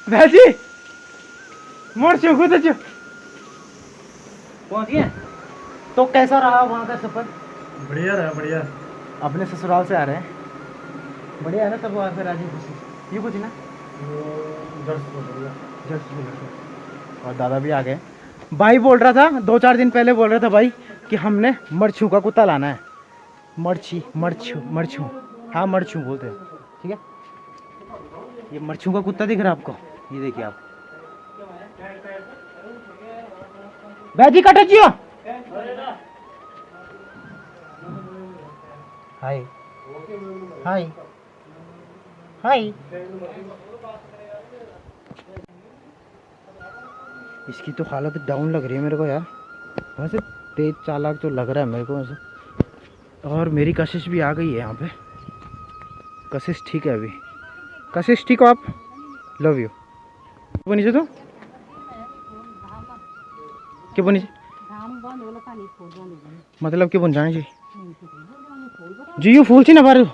भाजी मरचू खुद पहुंच गए। तो कैसा रहा वहाँ का सफर? बढ़िया रहा, बढ़िया। अपने ससुराल से आ रहे हैं, बढ़िया है ना? सब वहाँ पे राजी खुशी ये कुछ ना और दादा भी आ गए। भाई बोल रहा था 2-4 दिन पहले, बोल रहा था भाई कि हमने मरछू का कुत्ता लाना है। मरछू हाँ मरछू बोलते हैं, ठीक है। ये मरछू का कुत्ता दिख रहा है आपको? ये देखिए आप, बैजी कटचियो। हाय हाय हाय। इसकी तो हालत डाउन लग रही है मेरे को यार, वैसे तेज चालाक तो लग रहा है मेरे को वैसे। और मेरी कशिश भी आ गई है यहाँ पे। कशिश ठीक है अभी। कशिश ठीक हो आप? Love you. बनी से तो क्या बनी मतलब क्या बन जाने जी? यू फूल थी ना बार।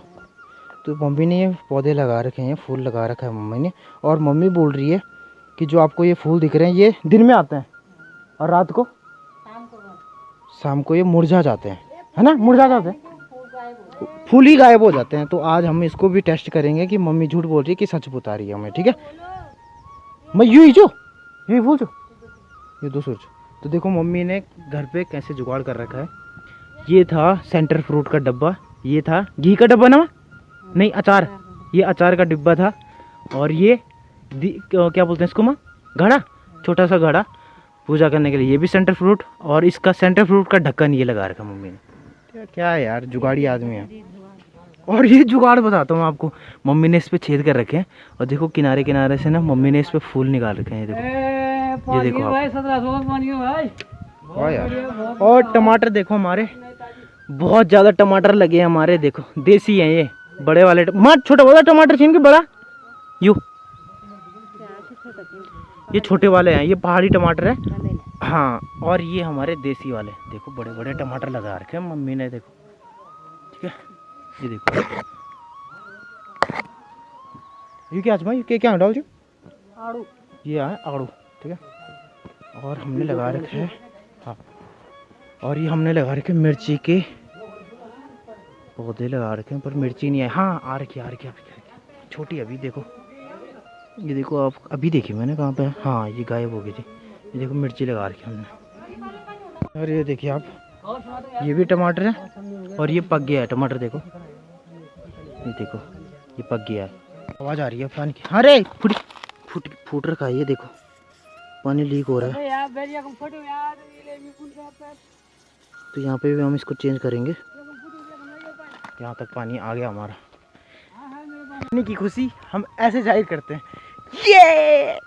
तो मम्मी ने ये पौधे लगा रखे हैं, फूल लगा रखा है मम्मी ने। और मम्मी बोल रही है कि जो आपको ये फूल दिख रहे हैं ये दिन में आते हैं और रात को शाम को ये मुरझा जाते हैं, है ना? मुरझा जाते हैं, फूल ही गायब हो जाते हैं। तो आज हम इसको भी टेस्ट करेंगे कि मम्मी झूठ बोल रही है कि सच बता रही है हमें, ठीक है? मैं यूं ही जो यही फूल जो ये दो सूरज। तो देखो मम्मी ने घर पे कैसे जुगाड़ कर रखा है। ये था सेंटर फ्रूट का डब्बा, ये था घी का डब्बा ना, नहीं अचार, ये अचार का डिब्बा था। और ये क्या बोलते हैं इसको माँ, घड़ा, छोटा सा घड़ा पूजा करने के लिए। ये भी सेंटर फ्रूट, और इसका सेंटर फ्रूट का ढक्कन ये लगा रखा मम्मी ने। क्या है यार, जुगाड़ी आदमी है। और ये जुगाड़ बताता हूँ आपको, मम्मी ने इस पे छेद कर रखे हैं और देखो किनारे किनारे से ना मम्मी ने इस पे फूल निकाल रखे हैं। देखो ये देखो आप। वाह यार। और टमाटर देखो हमारे, बहुत ज़्यादा टमाटर लगे हैं हमारे। देखो देसी हैं ये, बड़े वाले छोटा वाला टमाटर छीन के बड़ा यू, ये छोटे वाले हैं, ये पहाड़ी टमाटर है हाँ। और ये हमारे देसी वाले, देखो बड़े बड़े टमाटर लगा रखे हैं मम्मी ने, देखो ठीक है। ये देखो ये क्या आजमा, ये क्या डाल जो आड़ू, ये है आड़ू, ठीक है। और हमने लगा रखे हैं हाँ, और ये हमने लगा रखे मिर्ची के पौधे लगा रखे हैं, पर मिर्ची नहीं है। हाँ आ रखी छोटी अभी। देखो ये देखो आप, अभी देखी मैंने कहाँ पे, हाँ ये गायब हो गई थी। ये देखो मिर्ची लगा रखी हमने। और ये देखिए आप, ये भी टमाटर है और ये पक गया है टमाटर। देखो ये देखो ये पक गया है। आवाज़ आ रही है पानी की, अरे फूट रखा है ये देखो, पानी लीक हो रहा है। तो यहाँ पे भी हम इसको चेंज करेंगे। यहाँ तक पानी आ गया हमारा। पानी की खुशी हम ऐसे जाहिर करते हैं, ये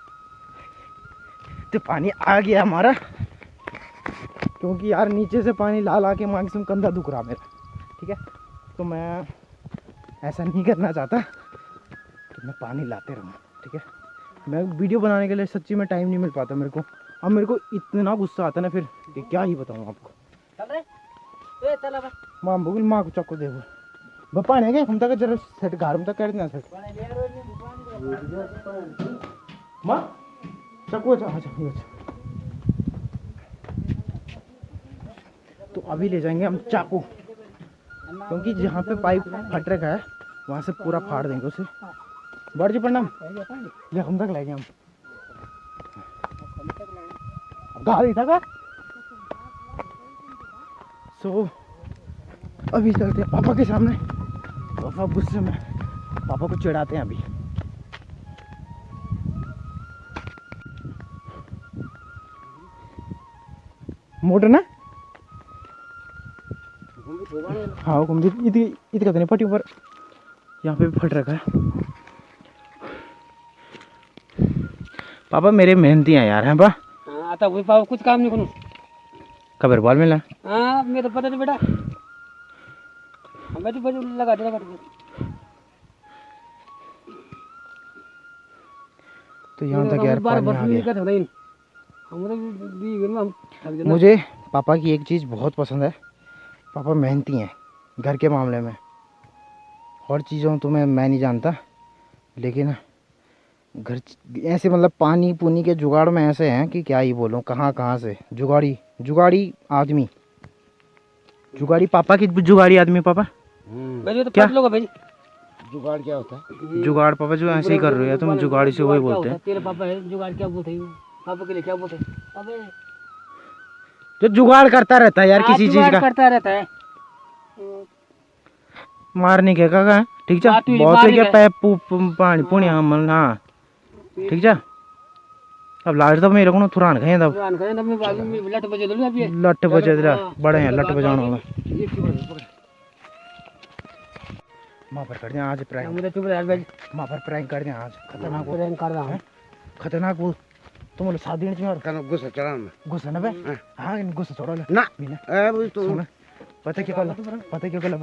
तो पानी आ गया हमारा। क्योंकि यार नीचे से पानी ला के मैक्सिमम कंधा दुख रहा मेरा, ठीक है। तो मैं ऐसा नहीं करना चाहता, तो मैं पानी लाते रहूँ, ठीक है। मैं वीडियो बनाने के लिए सच्ची में टाइम नहीं मिल पाता मेरे को। अब मेरे को इतना गुस्सा आता ना फिर कि क्या ही बताऊँ आपको। माँ बोल माँ को चक्को देखो बप्पा ने क्या हम तक जरा सेट घर में तक कर देना सेट माँ चक्को अच्छा। तो अभी ले जाएंगे हम चाकू, क्योंकि जहाँ पे पाइप फट रखा है वहाँ से पूरा फाड़ देंगे उसे। बढ़ जी प्रणाम ये हम तक लाएंगे हम गाड़ी था का। सो अभी चलते हैं पापा के सामने। पापा गुस्से में, पापा को चिढ़ाते हैं अभी। मोटर ना हाँ वो इतनी कहते नहीं फटी ऊपर, यहाँ पे भी फट रखा है। पापा मेरे मेहनती हैं यार, हैं पा आता वही पापा कुछ काम नहीं करूँ खबर बाल मिला। हाँ मेरे तो पता नहीं बेटा, मैं तो बस लगा दे। तो यहाँ तक यार पानी आ गया। मुझे मुझे पापा की एक चीज़ बहुत पसंद है, पापा मेहनती हैं घर के मामले में। और चीज़ों तो मैं नहीं जानता, लेकिन घर ऐसे मतलब पानी पुनी के जुगाड़ में ऐसे हैं कि क्या ही बोलूं, कहाँ कहाँ से जुगाड़ी जुगाड़ी आदमी, जुगाड़ी पापा की जुगाड़ी आदमी पापा। भाई तो क्या? पाँच लोग हैं भाई। जुगाड़ क्या होता है? जुगाड़ पापा जो ऐसे ही कर रहे हो तुम, जुगाड़ी से वही बोलते हैं। तेरे पापा है जुगाड़ क्या बोलते हैं? पापा के लिए क्या बोलते हैं? अबे जो जुगाड़ करता रहता है यार किसी चीज का, करता रहता है। मारने के का ठीक है, बात हुई, बहुत मारने के का। पैप पानी पुण्य हमल हाँ ठीक है। अब लास्ट तो मेरे को थुरान खाए तब पुरान करें तब मैं बाजू में लट बजे दो अभी। लट बजे बड़े हैं लट बजाना होगा। ये क्यों पकड़? माँ पर कर दिया आज प्रैंक, मुझे चुप रह भाई। माँ पर प्रैंक कर दिया आज खतरनाक वो, प्रैंक कर रहा हूं। खतरनाक वो तुम बोले 7 दिन में कहना गुस्सा चढ़ा में गुस्सा ना बे हाँ इन गुस्सा छोड़ो ले ना बिना ए वो तो सुन पता क्या कल पता क्या कल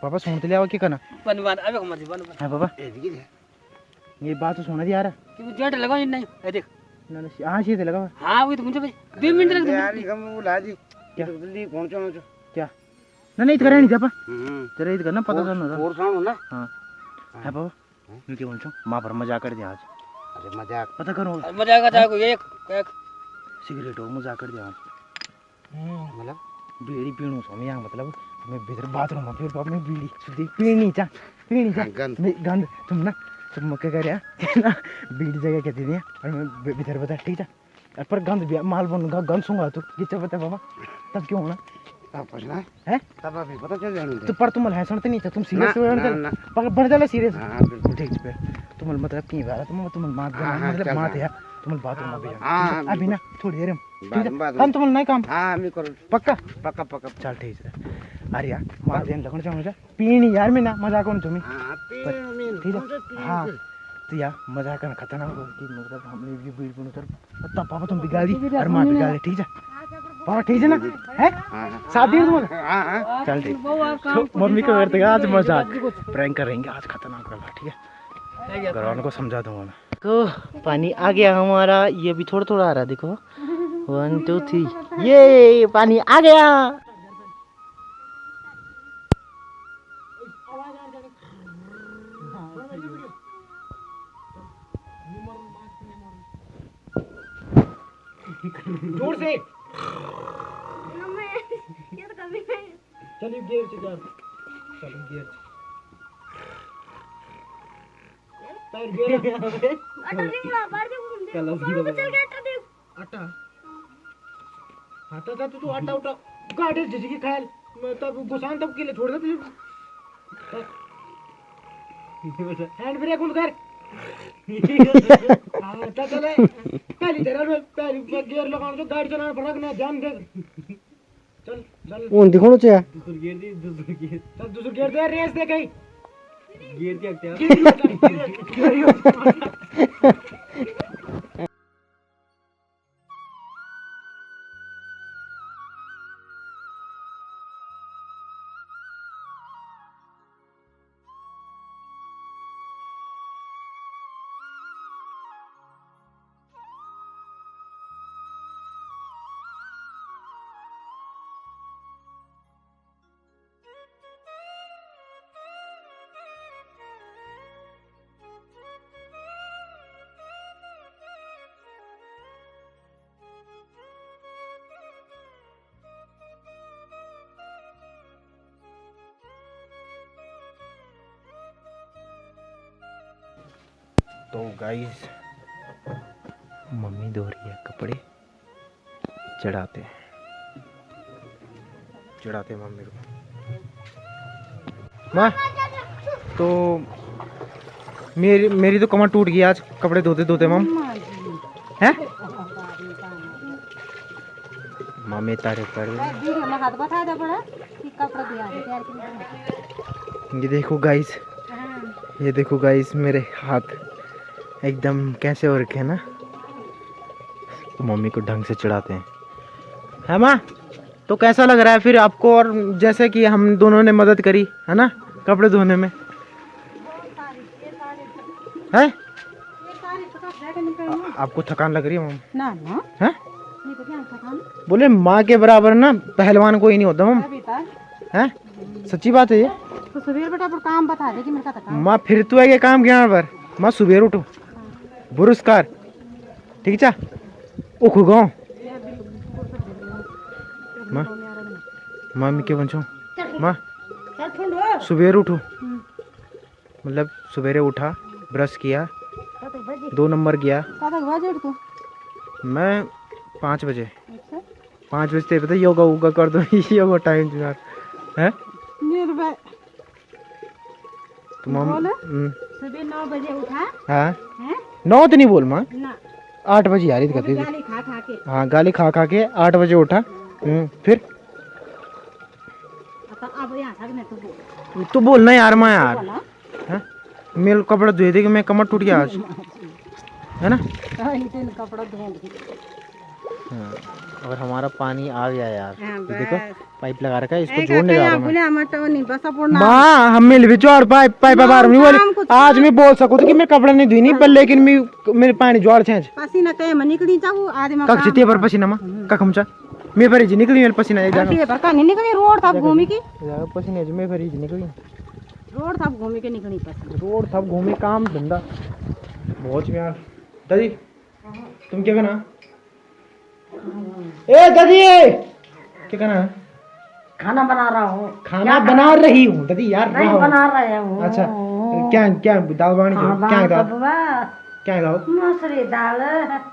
पापा सुनते लिया क्या करना बनवान अबे मत बन बन। है पापा ये बात तो सुना दी यार कि जेट लगा नहीं है देख। ना हाँ सीधे लगा हां वही तो मुझे भाई 2 मिनट लग यार ये हम वो लाजी क्या? जल्दी पहुंचो ना क्या ना नहीं करे नहीं पापा हम्म तेरा ईद करना पता चलना था और साउंड ना हाँ है पापा मैं क्या बोल माँ पर मजाक कर दिया आज अरे मजाक पता करो मजा का चाहे कोई एक सिगरेट हो मजाक कर दिया आज मतलब बीड़ी पीणू सो मैं मतलब मैं भीतर बाथरूम में फिर पापा मैं बीड़ी सुधी पीनी चा गंद। मैं गंद तुम क्या कर रहा ना बीड़ी जगह कहती थी और मैं भीतर बता ठीक है पर गंद भी माल बन गंद सूंगा तू ये चल बता पापा तब क्यों होना तब पूछना है तब अभी पता चल जाने तो पर तुम हंसण तो नहीं था तुम सीरियस ना, हो ना, ना। पर बढ़ जाला सीरियस हां बिल्कुल ठीक है तुम मतलब की बात तुम मात हाँ, हाँ, मतलब चल मात रहा। है तुम बाथरूम में भी हाँ, अभी ना थोड़ी देर में बाद ठीक में, है बाद में। हम तुम नहीं काम हां मैं करो पक्का पक्का पक्का चल ठीक है अरे यार मार देन लगन चाहूँ मुझे पीनी यार मैं ना मजाक कौन तुम्हें हां ठीक है हाँ तो यार मजाक करना खतरनाक हो कि मतलब हमने भी बीड़ पुन कर तब पापा तुम बिगाड़ दी और मार बिगाड़ दी ठीक है पापा ठीक है ना है हां 7 दिन तुम हां हां चल ठीक तो मम्मी को करते आज मजाक प्रैंक करेंगे आज खतरनाक वाला ठीक है घर वालों को समझा दूंगा मैं तो पानी आ गया हमारा ये भी थोड़ा थोड़ा आ रहा है देखो 1 2 3 ये पानी आ गया जोर से चलिए गियर से यार चलिए गियर पैर गियर आटा आटा था तू आटा उठा गाड़ी जिसकी ख्याल मैं तब गुसान तब के लिए छोड़ दे तुझे हैंड ब्रेक उन कर आटा चले पहली तरह पहली गियर लगाने तो गाड़ी चलाना पड़ा ना ध्यान दे चल चल उन दिखोनो चाहिए दूसरी गियर दी दूसरी गियर चल दूसरी गियर दे रेस दे गई गियर क्या क्या तो गाइस मम्मी धो रही है कपड़े चढ़ाते मम्मी को माँ तो मेरी तो कमर टूट गई आज कपड़े धोते धोते मम हैं मम्मी तारीफ कर रही है। ये देखो गाइस मेरे हाथ एकदम कैसे हो रखे हैं ना तो मम्मी को ढंग से चढ़ाते हैं है माँ तो कैसा लग रहा है फिर आपको और जैसे कि हम दोनों ने मदद करी है ना कपड़े धोने में है आपको थकान लग रही है मम ना ना है नहीं तो क्या थकान बोले माँ के बराबर ना पहलवान कोई नहीं होता मम अभी तक है सच्ची बात है ये तो सवेर बेटा पर काम बता दे कि मेरे का काम माँ फिर तू है काम के यहाँ पर माँ सुबह उठो बुरुस्कार ठीक है उख गाँव माँ मामी के बंचो माँ चल ठंडो सुबह उठो मतलब सवेरे उठा ब्रश किया 2 नंबर गया कतक बजे उठ तू मैं 5 बजे अच्छा 5 बजे पता योगा वोगा कर दो योगा टाइम यार है निर्भय तो मम बोल सुबह 9 बजे उठा हाँ हैं 9 तो नहीं बोल माँ ना 8 बजे आ रही थी गाली खा खा के हाँ गाली खा खा के 8 बजे उठा फिर अब यहाँ तक मैं तो बोल तू बोलना यार माँ यार बोला हैं मेरे कपड़ा धोए थे कि मैं कमर टूट गया आज है ना इतने कपड़ा धो हाँ और हमारा पानी आ गया यार हाँ, ये देखो बस। पाइप लगा रखा है इसको जोड़ने जा रहा हूँ मैं बोले हम तो नहीं बस पूर्ण माँ हम मिल भी जोड़ पाइप पाइप बार नहीं बोली आज मैं बोल सकूँ कि मैं कपड़ा नहीं धुई नहीं पर लेकिन मैं मेरे पानी जोड़ छेंच पसीना कहे में निकली जाऊ आदि में कख जिते पर पसीना माँ कख हमचा मैं भरी जी निकली मेरे पसीना एक जाना पर का नहीं निकली रोड था घूमी की पसीने जी मैं भरी जी निकली रोड था घूमी के निकली पसीना रोड सब घूमे काम धंधा बहुत यार दादी तुम क्या करना ए दादी क्या करना खाना बना रहा हूँ खाना बना रही हूँ दादी यार नहीं बना रहे हूँ अच्छा क्या क्या दाल बानी क्या दाल क्या दाल मसूरी दाल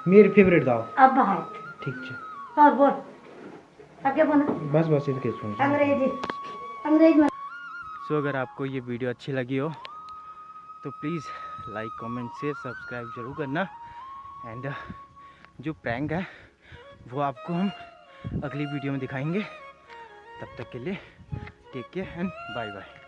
मेरी फेवरेट दाल अब है ठीक है और बोल आगे बोल बस बस इनके सुन अंग्रेजी में सो अगर आपको ये वीडियो अच्छी लगी हो तो please like comment share subscribe जरूर करना एंड जो प्रैंक है वो आपको हम अगली वीडियो में दिखाएंगे तब तक के लिए take care and bye bye.